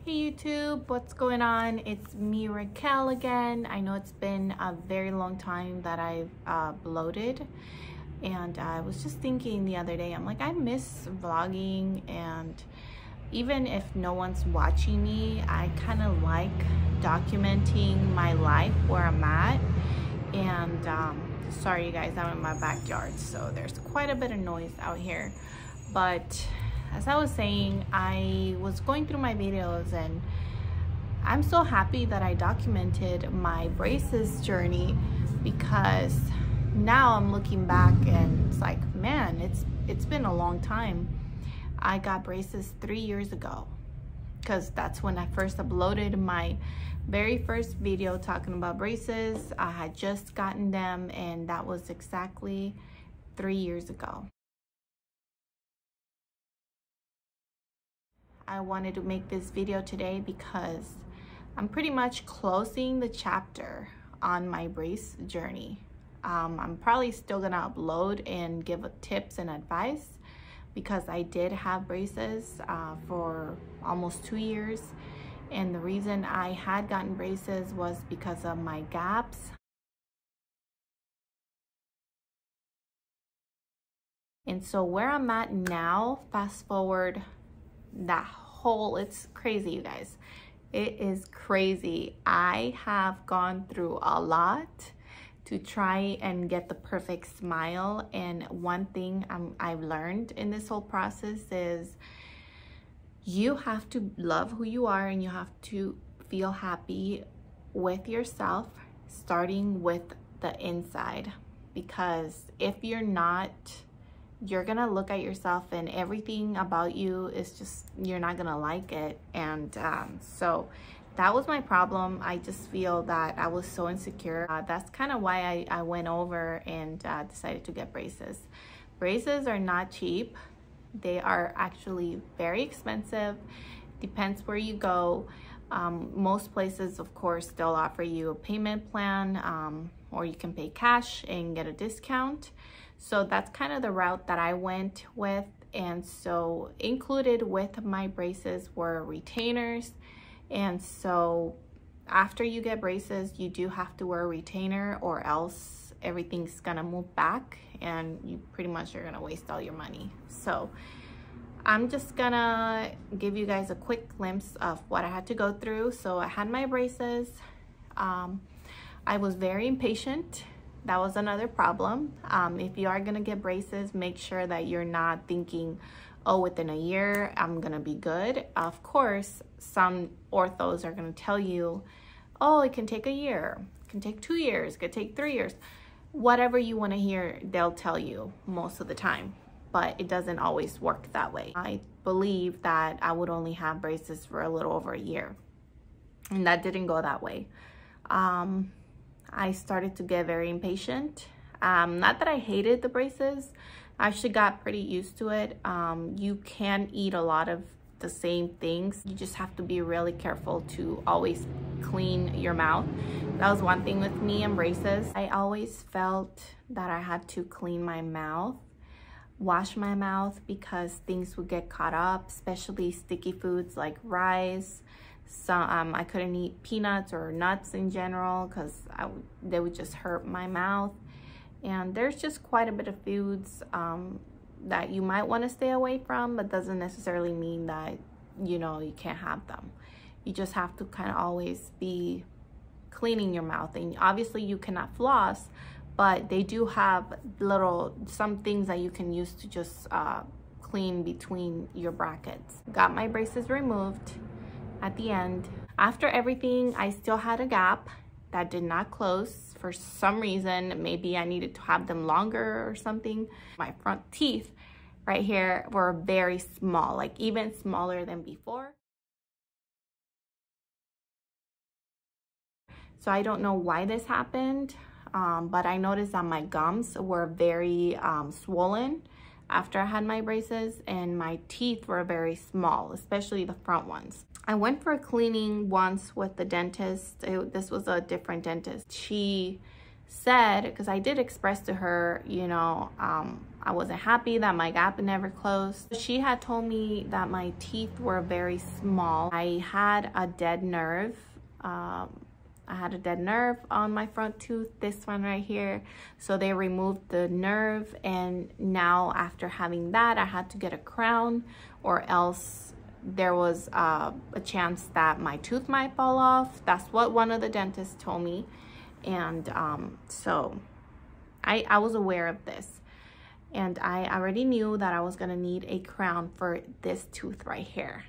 Hey YouTube, what's going on? It's me, Raquel, again. I know it's been a very long time that I've bloated, and I was just thinking the other day, I'm like, I miss vlogging, and even if no one's watching me, I kind of like documenting my life where I'm at. And sorry you guys, I'm in my backyard, so there's quite a bit of noise out here. But as I was saying, I was going through my videos and I'm so happy that I documented my braces journey, because now I'm looking back and it's like, man, it's been a long time. I got braces 3 years ago, because that's when I first uploaded my very first video talking about braces. I had just gotten them, and that was exactly 3 years ago. I wanted to make this video today because I'm pretty much closing the chapter on my brace journey. I'm probably still gonna upload and give tips and advice, because I did have braces for almost 2 years. And the reason I had gotten braces was because of my gaps. And so where I'm at now, fast forward that whole, it's crazy, you guys. It is crazy. I have gone through a lot to try and get the perfect smile. And one thing I've learned in this whole process is you have to love who you are, and you have to feel happy with yourself, starting with the inside. Because if you're not, you're gonna look at yourself and everything about you is just, you're not gonna like it. And so that was my problem. I just feel that I was so insecure. That's kind of why I went over and decided to get braces. Braces are not cheap. They are actually very expensive. Depends where you go. Most places, of course, they'll offer you a payment plan, or you can pay cash and get a discount. So that's kind of the route that I went with. And so included with my braces were retainers. And so after you get braces, you do have to wear a retainer, or else everything's gonna move back and you pretty much are gonna waste all your money. So I'm just gonna give you guys a quick glimpse of what I had to go through. So I had my braces. I was very impatient. That was another problem. If you are gonna get braces, make sure that you're not thinking, oh, within a year, I'm gonna be good. Of course, some orthos are gonna tell you, oh, it can take a year, it can take 2 years, it could take 3 years. Whatever you wanna hear, they'll tell you most of the time, but it doesn't always work that way. I believe that I would only have braces for a little over a year, and that didn't go that way. I started to get very impatient. Not that I hated the braces. I actually got pretty used to it. You can eat a lot of the same things. You just have to be really careful to always clean your mouth. That was one thing with me and braces. I always felt that I had to clean my mouth, wash my mouth, because things would get caught up, especially sticky foods like rice. So I couldn't eat peanuts or nuts in general, because they would just hurt my mouth. And there's just quite a bit of foods that you might want to stay away from, but doesn't necessarily mean that, you know, you can't have them. You just have to kind of always be cleaning your mouth. And obviously you cannot floss, but they do have some things that you can use to just clean between your brackets. Got my braces removed at the end. After everything, I still had a gap that did not close for some reason. Maybe I needed to have them longer or something. My front teeth right here were very small, like even smaller than before. So I don't know why this happened, but I noticed that my gums were very swollen after I had my braces, and my teeth were very small, especially the front ones. I went for a cleaning once with the dentist. This was a different dentist. She said, because I did express to her, you know, I wasn't happy that my gap never closed. She had told me that my teeth were very small. I had a dead nerve. I had a dead nerve on my front tooth, this one right here. So they removed the nerve, and now after having that, I had to get a crown, or else there was a chance that my tooth might fall off. That's what one of the dentists told me. And so I was aware of this. And I already knew that I was gonna need a crown for this tooth right here.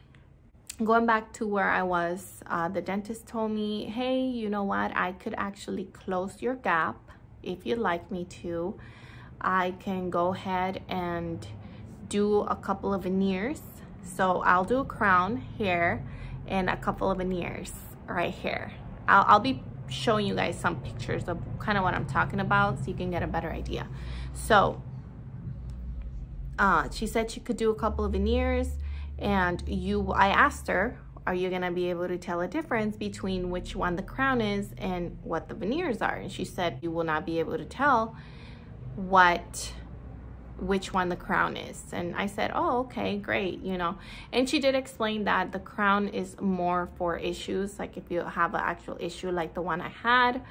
Going back to where I was, the dentist told me, hey, you know what? I could actually close your gap if you'd like me to. I can go ahead and do a couple of veneers. So I'll do a crown here and a couple of veneers right here. I'll be showing you guys some pictures of kind of what I'm talking about so you can get a better idea. So she said she could do a couple of veneers. And I asked her, are you gonna be able to tell a difference between which one the crown is and what the veneers are? And she said, you will not be able to tell which one the crown is. And I said, oh, okay, great, you know. And she did explain that the crown is more for issues, like if you have an actual issue like the one I had,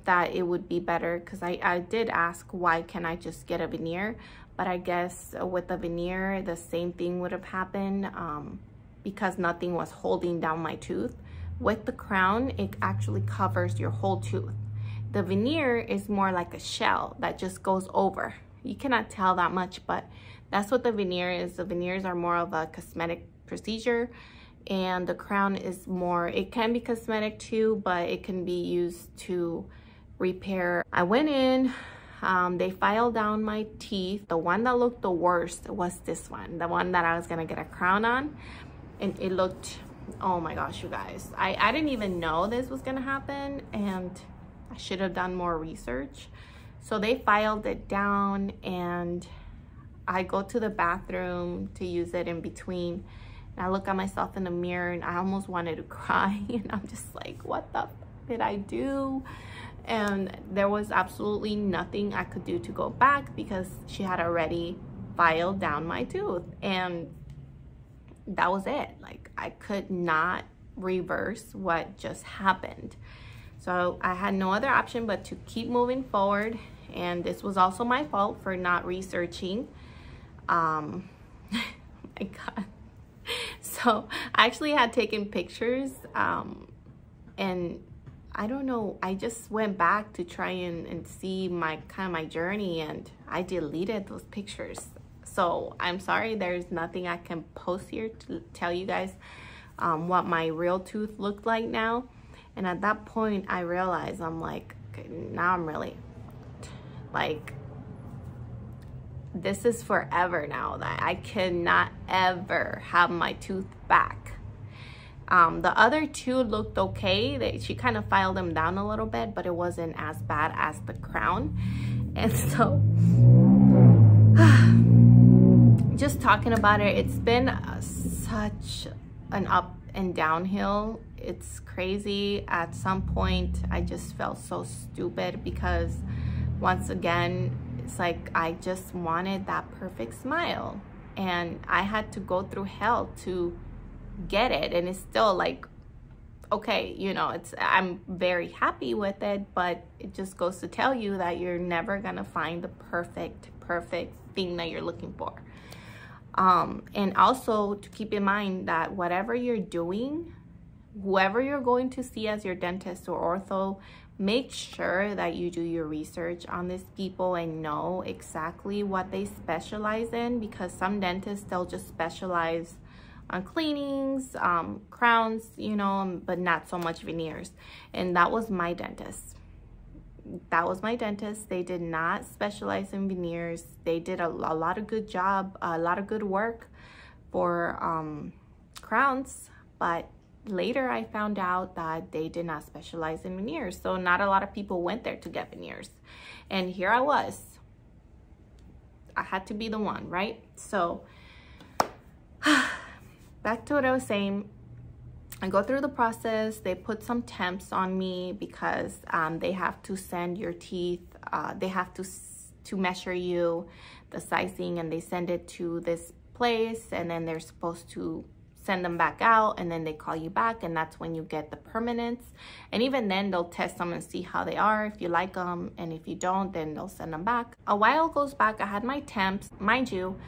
that it would be better, because I did ask, why can't I just get a veneer? But I guess with the veneer, the same thing would have happened because nothing was holding down my tooth. With the crown, it actually covers your whole tooth. The veneer is more like a shell that just goes over. You cannot tell that much, but that's what the veneer is. The veneers are more of a cosmetic procedure, and the crown is more, it can be cosmetic too, but it can be used to repair. I went in. They filed down my teeth. The one that looked the worst was this one, the one that I was gonna get a crown on. And it looked, oh my gosh, you guys. I didn't even know this was gonna happen, and I should have done more research. So they filed it down, and I go to the bathroom to use it in between. And I look at myself in the mirror and I almost wanted to cry. And I'm just like, what the f did I do? And there was absolutely nothing I could do to go back because she had already filed down my tooth, and that was it. Like, I could not reverse what just happened. So I had no other option but to keep moving forward. And this was also my fault for not researching. Oh my God. So I actually had taken pictures, and I don't know, I just went back to try and see my journey, and I deleted those pictures. So I'm sorry, there's nothing I can post here to tell you guys what my real tooth looked like now. And at that point I realized, I'm like, okay, now I'm really like, this is forever now, that I cannot ever have my tooth back. The other two looked okay. She kind of filed them down a little bit, but it wasn't as bad as the crown. And so just talking about it, it's been such an up and downhill. It's crazy. At some point I just felt so stupid because once again, it's like I just wanted that perfect smile, and I had to go through hell to get it. And it's still like, okay, you know, I'm very happy with it, but it just goes to tell you that you're never gonna find the perfect thing that you're looking for. And also to keep in mind that whatever you're doing, whoever you're going to see as your dentist or ortho, make sure that you do your research on these people and know exactly what they specialize in, because some dentists, they'll just specialize on cleanings, crowns, you know, but not so much veneers. And that was my dentist. They did not specialize in veneers. They did a lot of good job, a lot of good work for crowns, but later I found out that they did not specialize in veneers. So not a lot of people went there to get veneers. And here I was. I had to be the one, right? So back to what I was saying. I go through the process. They put some temps on me because they have to send your teeth. They have to to measure you, the sizing, and they send it to this place, and then they're supposed to send them back out, and then they call you back, and that's when you get the permanents. And even then, they'll test them and see how they are, if you like them, and if you don't, then they'll send them back. A while goes back, I had my temps. Mind you,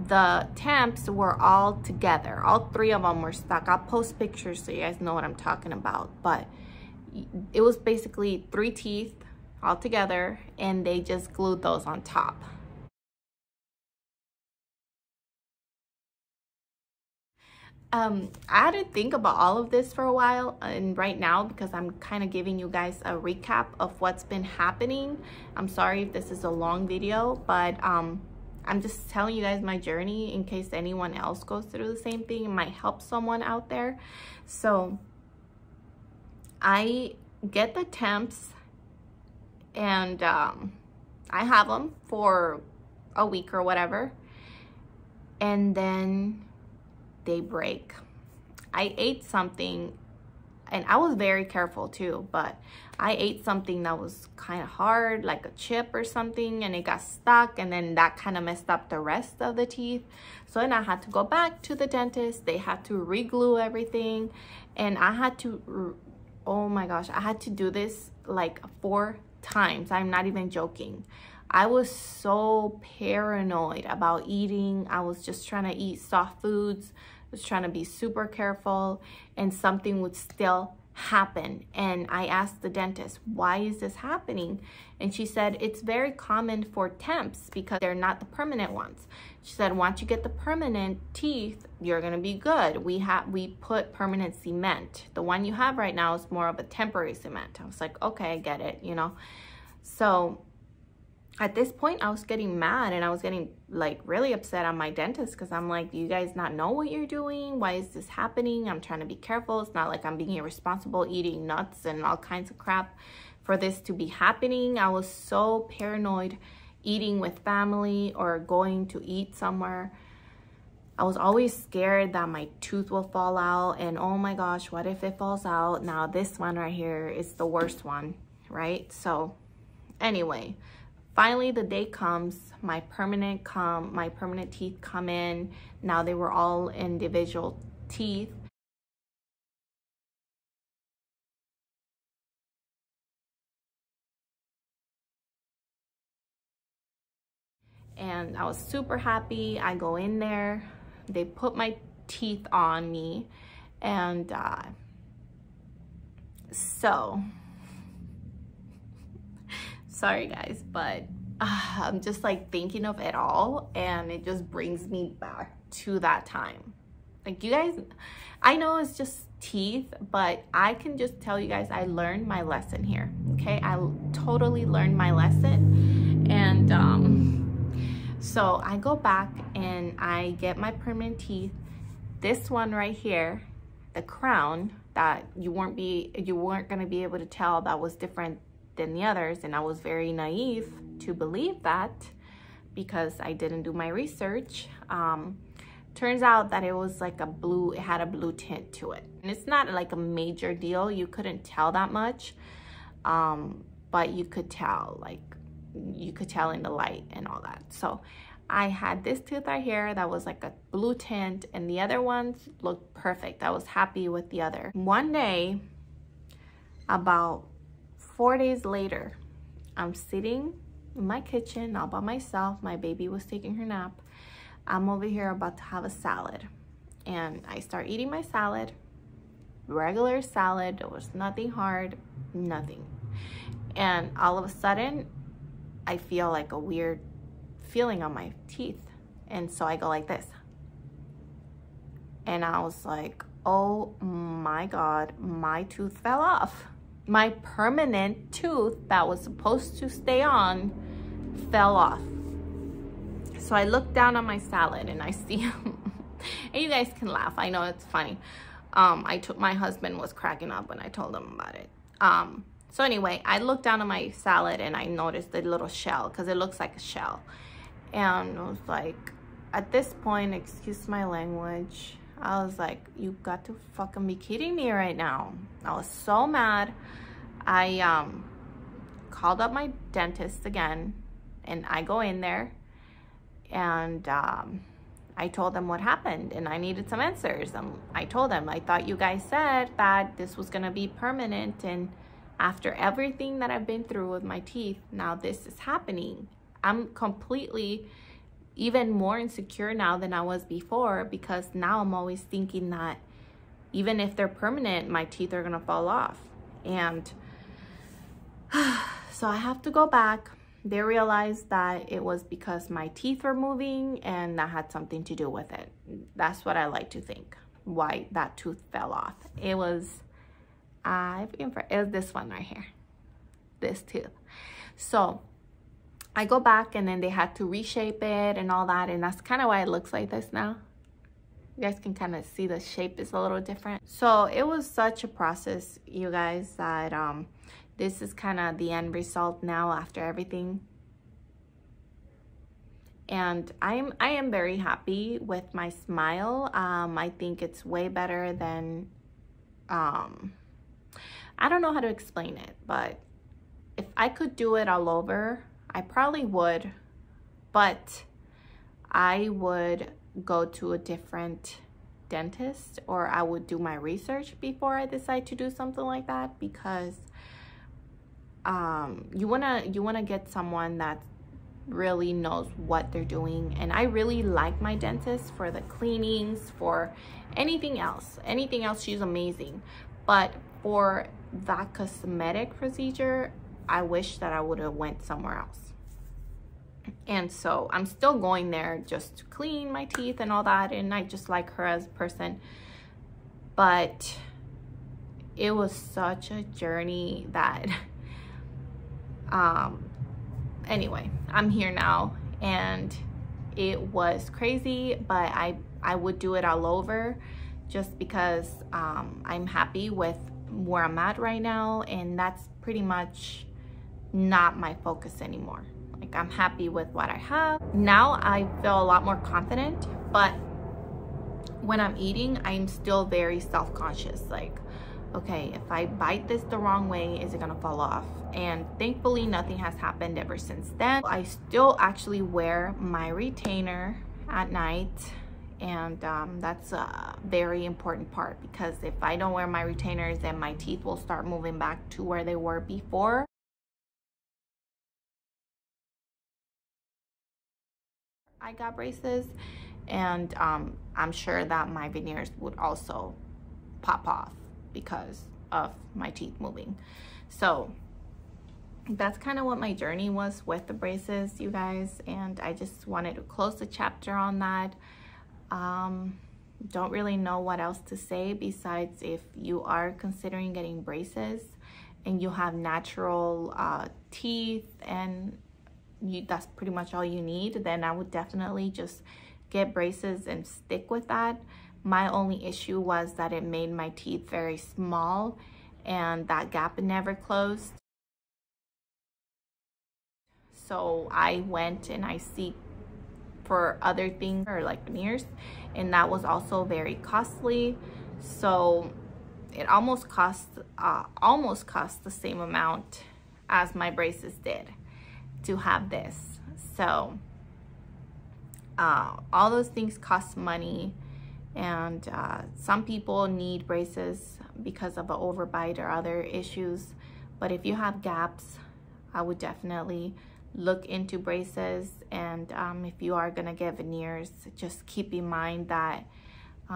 the temps were all together. All 3 of them were stuck. I'll post pictures so you guys know what I'm talking about. But it was basically 3 teeth all together, and they just glued those on top. I had to think about all of this for a while, and right now, because I'm kind of giving you guys a recap of what's been happening. I'm sorry if this is a long video, but I'm just telling you guys my journey in case anyone else goes through the same thing. It might help someone out there. So I get the temps, and I have them for a week or whatever, and then they break. I ate something, and I was very careful too, but I ate something that was kind of hard, like a chip or something, and it got stuck, and then that kind of messed up the rest of the teeth. So then I had to go back to the dentist. They had to re-glue everything, and I had to, oh my gosh, I had to do this like 4 times. I'm not even joking. I was so paranoid about eating. I was just trying to eat soft foods, was trying to be super careful, and something would still happen. And I asked the dentist, why is this happening? And she said, it's very common for temps because they're not the permanent ones. She said, once you get the permanent teeth, you're gonna be good. We put permanent cement. The one you have right now is more of a temporary cement. I was like, okay, I get it, you know? So at this point, I was getting mad, and I was getting like really upset on my dentist, because I'm like, do you guys not know what you're doing? Why is this happening? I'm trying to be careful. It's not like I'm being irresponsible eating nuts and all kinds of crap for this to be happening. I was so paranoid eating with family or going to eat somewhere. I was always scared that my tooth will fall out, and oh my gosh, what if it falls out? Now this one right here is the worst one, right? So anyway, finally the day comes, my permanent teeth come in. Now they were all individual teeth. And I was super happy. I go in there, they put my teeth on me, and so sorry guys, but I'm just like thinking of it all, and it just brings me back to that time. Like, you guys, I know it's just teeth, but I can just tell you guys I learned my lesson here, okay? I totally learned my lesson. And so I go back and I get my permanent teeth. This one right here, the crown that you weren't gonna be able to tell that was different than the others, and I was very naive to believe that because I didn't do my research. Turns out that it was like it had a blue tint to it, and it's not like a major deal. You couldn't tell that much, but you could tell, like you could tell in the light and all that. So I had this tooth right here that was like a blue tint, and the other ones looked perfect. I was happy with the other. One day, about 4 days later, I'm sitting in my kitchen all by myself. My baby was taking her nap. I'm over here about to have a salad, and I start eating my salad, regular salad. There was nothing hard, nothing. And all of a sudden, I feel like a weird feeling on my teeth. And so I go like this. And I was like, oh my God, my tooth fell off. My permanent tooth that was supposed to stay on fell off. So I look down on my salad and I see, and you guys can laugh, I know it's funny. My husband was cracking up when I told him about it. So anyway, I looked down on my salad and I noticed the little shell, because it looks like a shell. And I was like, at this point, excuse my language, I was like, you got to fucking be kidding me right now. I was so mad. I called up my dentist again, And I go in there and I told them what happened and I needed some answers. I told them, I thought you guys said that this was gonna be permanent, and after everything that I've been through with my teeth, now this is happening. I'm completely even more insecure now than I was before, because now I'm always thinking that even if they're permanent, my teeth are gonna fall off. And so I have to go back. They realized that it was because my teeth were moving and that had something to do with it. That's what I like to think, why that tooth fell off. It was, it was this one right here, this tooth. So I go back and then they had to reshape it and all that. And that's kind of why it looks like this now. You guys can kind of see the shape is a little different. So it was such a process, you guys, that this is kind of the end result now after everything. And I am very happy with my smile. I think it's way better than, I don't know how to explain it, but if I could do it all over, I probably would, but I would go to a different dentist, or I would do my research before I decide to do something like that, because you wanna get someone that really knows what they're doing. And I really like my dentist for the cleanings, for anything else she's amazing, but for that cosmetic procedure, I wish that I would have went somewhere else. And so I'm still going there just to clean my teeth and all that, and I just like her as a person. But it was such a journey that anyway, I'm here now, and it was crazy, but I would do it all over, just because I'm happy with where I'm at right now, and that's pretty much not my focus anymore. Like, I'm happy with what I have. Now I feel a lot more confident, but when I'm eating, I'm still very self-conscious. Like, okay, if I bite this the wrong way, is it gonna fall off? And thankfully, nothing has happened ever since then. I still actually wear my retainer at night, and that's a very important part, because if I don't wear my retainers, then my teeth will start moving back to where they were before. I got braces, and I'm sure that my veneers would also pop off because of my teeth moving. So that's kind of what my journey was with the braces, you guys, and I just wanted to close the chapter on that. Don't really know what else to say besides, if you are considering getting braces and you have natural teeth and that's pretty much all you need, then I would definitely just get braces and stick with that. My only issue was that it made my teeth very small, and that gap never closed. So I went and I seek for other things, or like veneers, and that was also very costly. So it almost cost the same amount as my braces did to have this. So all those things cost money, and some people need braces because of an overbite or other issues. But if you have gaps, I would definitely look into braces. And if you are gonna get veneers, just keep in mind that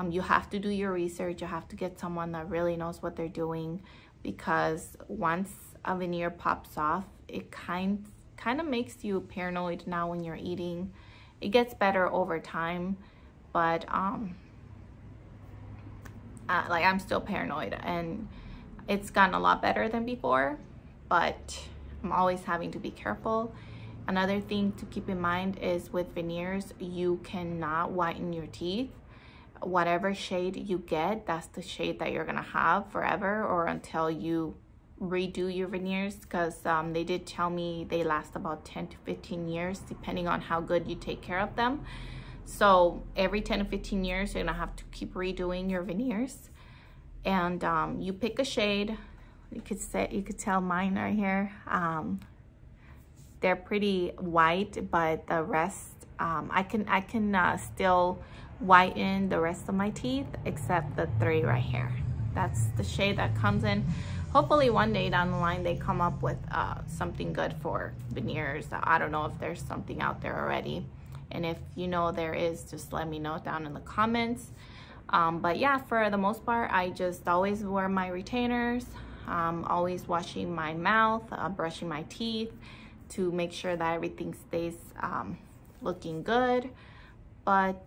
you have to do your research. You have to get someone that really knows what they're doing, because once a veneer pops off, it kind of makes you paranoid now when you're eating. It gets better over time, but like, I'm still paranoid, and it's gotten a lot better than before, but I'm always having to be careful. Another thing to keep in mind is with veneers, you cannot whiten your teeth. Whatever shade you get, that's the shade that you're gonna have forever, or until you redo your veneers, because they did tell me they last about 10 to 15 years depending on how good you take care of them. So every 10 to 15 years, you're gonna have to keep redoing your veneers. And you pick a shade. You could tell mine right here. they're pretty white, but the rest, I can still whiten the rest of my teeth except the 3 right here. That's the shade that comes in. Hopefully one day down the line they come up with something good for veneers. I don't know if there's something out there already, and if you know there is, just let me know down in the comments. But yeah, for the most part, I just always wear my retainers, always washing my mouth, brushing my teeth to make sure that everything stays looking good. But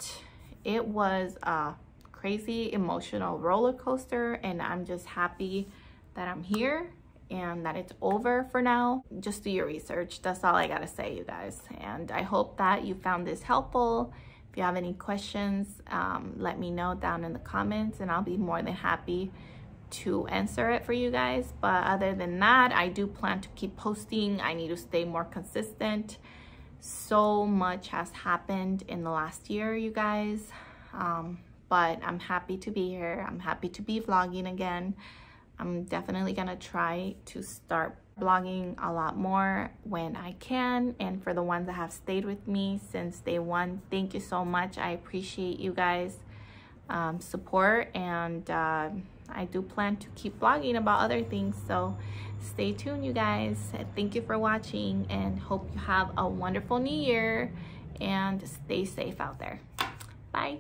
it was a crazy emotional roller coaster, and I'm just happy that I'm here and that it's over for now. Just do your research. That's all I gotta say, you guys. And I hope that you found this helpful. If you have any questions, let me know down in the comments, and I'll be more than happy to answer it for you guys. But other than that, I do plan to keep posting. I need to stay more consistent. So much has happened in the last year, you guys. But I'm happy to be here. I'm happy to be vlogging again. I'm definitely gonna try to start vlogging a lot more when I can. And for the ones that have stayed with me since day one, thank you so much. I appreciate you guys' support, and I do plan to keep vlogging about other things, so stay tuned, you guys. Thank you for watching, and hope you have a wonderful new year, and stay safe out there. Bye.